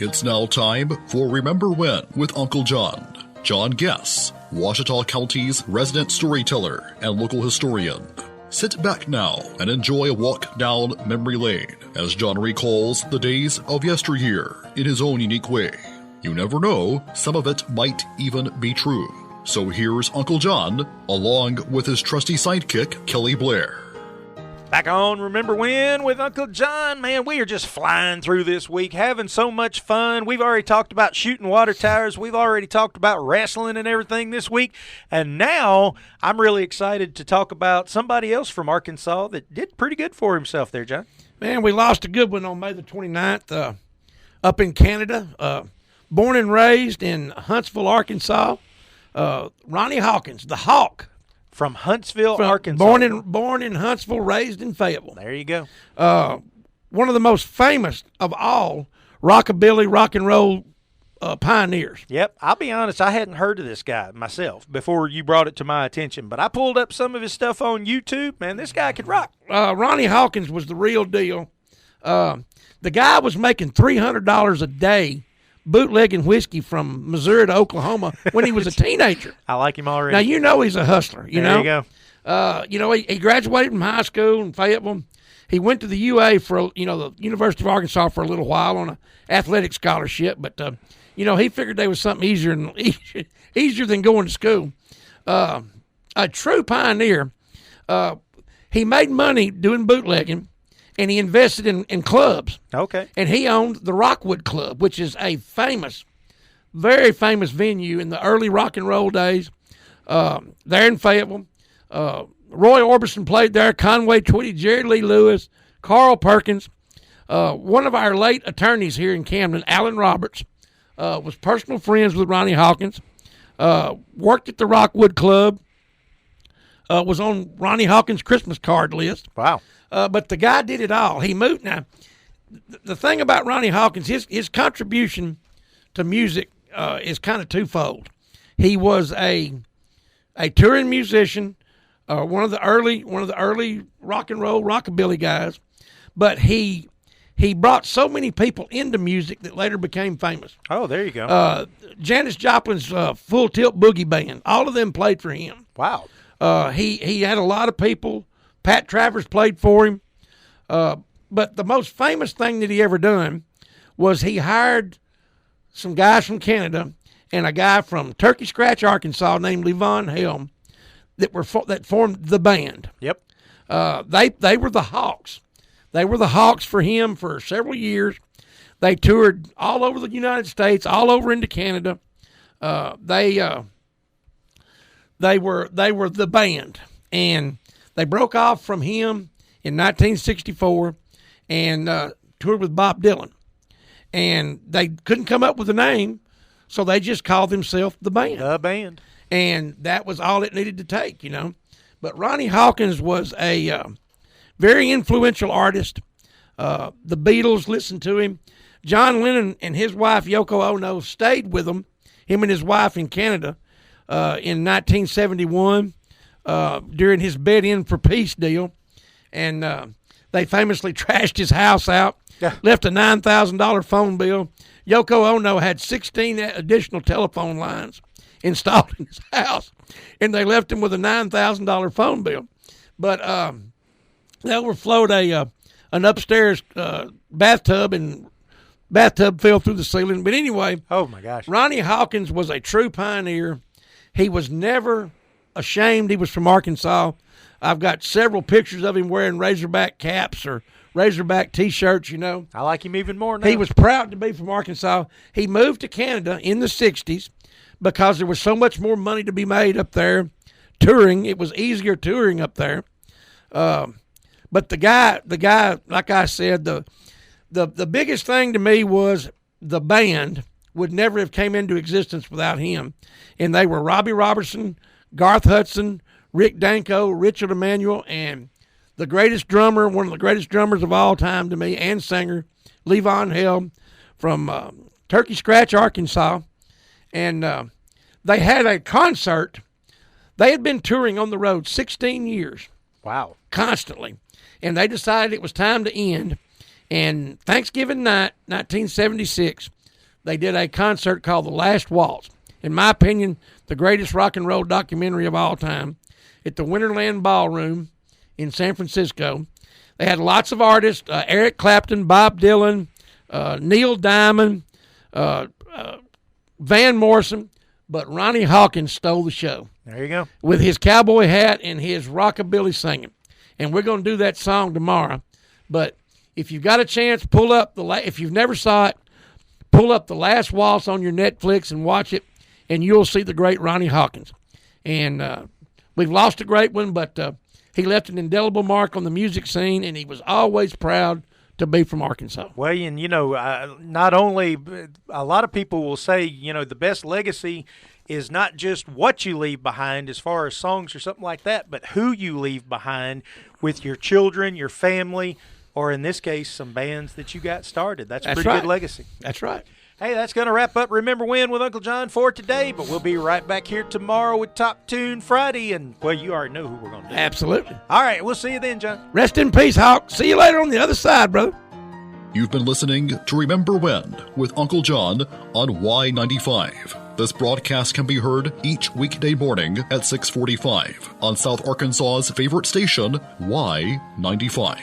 It's now time for Remember When with Uncle John. John Guess, Ouachita County's resident storyteller and local historian. Sit back now and enjoy a walk down memory lane as John recalls the days of yesteryear in his own unique way. You never know, some of it might even be true. So here's Uncle John, along with his trusty sidekick, Kelly Blair. Back on Remember When with Uncle John. Man, we are just flying through this week, having so much fun. We've already talked about shooting water towers. We've already talked about wrestling and everything this week. And now I'm really excited to talk about somebody else from Arkansas that did pretty good for himself there, John. Man, we lost a good one on May the 29th up in Canada. Born and raised in Huntsville, Arkansas. Ronnie Hawkins, the Hawk. From Huntsville, Arkansas. Born in Huntsville, raised in Fayetteville. There you go. One of the most famous of all rockabilly, rock and roll pioneers. Yep. I'll be honest, I hadn't heard of this guy myself before you brought it to my attention, but I pulled up some of his stuff on YouTube. Man, this guy could rock. Ronnie Hawkins was the real deal. The guy was making $300 a day bootlegging whiskey from Missouri to Oklahoma when he was a teenager. I like him already. Now, you know he's a hustler. There you go. He graduated from high school in Fayetteville. He went to the UA for, the University of Arkansas for a little while on an athletic scholarship. But, he figured there was something easier than going to school. A true pioneer. He made money doing bootlegging. And he invested in clubs. Okay. And he owned the Rockwood Club, which is a famous, very famous venue in the early rock and roll days there in Fayetteville. Roy Orbison played there, Conway Twitty, Jerry Lee Lewis, Carl Perkins. One of our late attorneys here in Camden, Alan Roberts, was personal friends with Ronnie Hawkins, worked at the Rockwood Club, was on Ronnie Hawkins' Christmas card list. Wow. But the guy did it all. He moved. Now, the thing about Ronnie Hawkins, his contribution to music is kind of twofold. He was a touring musician, one of the early rock and roll rockabilly guys, but he brought so many people into music that later became famous. Oh, there you go. Janis Joplin's Full Tilt Boogie Band, all of them played for him. Wow. He had a lot of people. Pat Travers played for him. But the most famous thing that he ever done was he hired some guys from Canada and a guy from Turkey Scratch, Arkansas named Levon Helm that formed the band. Yep. They were the Hawks. They were the Hawks for him for several years. They toured all over the United States, all over into Canada. They were the band, and they broke off from him in 1964 and toured with Bob Dylan. And they couldn't come up with a name, so they just called themselves the band. The band. And that was all it needed to take, But Ronnie Hawkins was a very influential artist. The Beatles listened to him. John Lennon and his wife, Yoko Ono, stayed with him and his wife in Canada in 1971. During his Bed In for Peace deal, and they famously trashed his house out, left a $9,000 phone bill. Yoko Ono had 16 additional telephone lines installed in his house, and they left him with a $9,000 phone bill. But they overflowed an upstairs bathtub, and bathtub fell through the ceiling. But anyway, oh my gosh, Ronnie Hawkins was a true pioneer. He was never ashamed he was from Arkansas. I've got several pictures of him wearing Razorback caps or Razorback T-shirts, I like him even more now. He was proud to be from Arkansas. He moved to Canada in the 60s because there was so much more money to be made up there touring. It was easier touring up there. But the guy, like I said, the biggest thing to me was the band would never have came into existence without him. And they were Robbie Robertson, Garth Hudson, Rick Danko, Richard Emanuel, and the greatest drummer, one of the greatest drummers of all time to me, and singer, Levon Helm from Turkey Scratch, Arkansas. And they had a concert. They had been touring on the road 16 years. Wow. Constantly. And they decided it was time to end. And Thanksgiving night, 1976, they did a concert called The Last Waltz. In my opinion, the greatest rock and roll documentary of all time, at the Winterland Ballroom in San Francisco. They had lots of artists, Eric Clapton, Bob Dylan, Neil Diamond, Van Morrison, but Ronnie Hawkins stole the show. There you go. With his cowboy hat and his rockabilly singing. And we're going to do that song tomorrow. But if you've got a chance, if you've never saw it, pull up The Last Waltz on your Netflix and watch it, and you'll see the great Ronnie Hawkins. And we've lost a great one, but he left an indelible mark on the music scene, and he was always proud to be from Arkansas. Well, and, not only a lot of people will say, the best legacy is not just what you leave behind as far as songs or something like that, but who you leave behind with your children, your family, or in this case, some bands that you got started. That's pretty good legacy. That's right. Hey, that's going to wrap up Remember When with Uncle John for today, but we'll be right back here tomorrow with Top Tune Friday, and, well, you already know who we're going to do. Absolutely. All right, we'll see you then, John. Rest in peace, Hawk. See you later on the other side, brother. You've been listening to Remember When with Uncle John on Y95. This broadcast can be heard each weekday morning at 6:45 on South Arkansas's favorite station, Y95.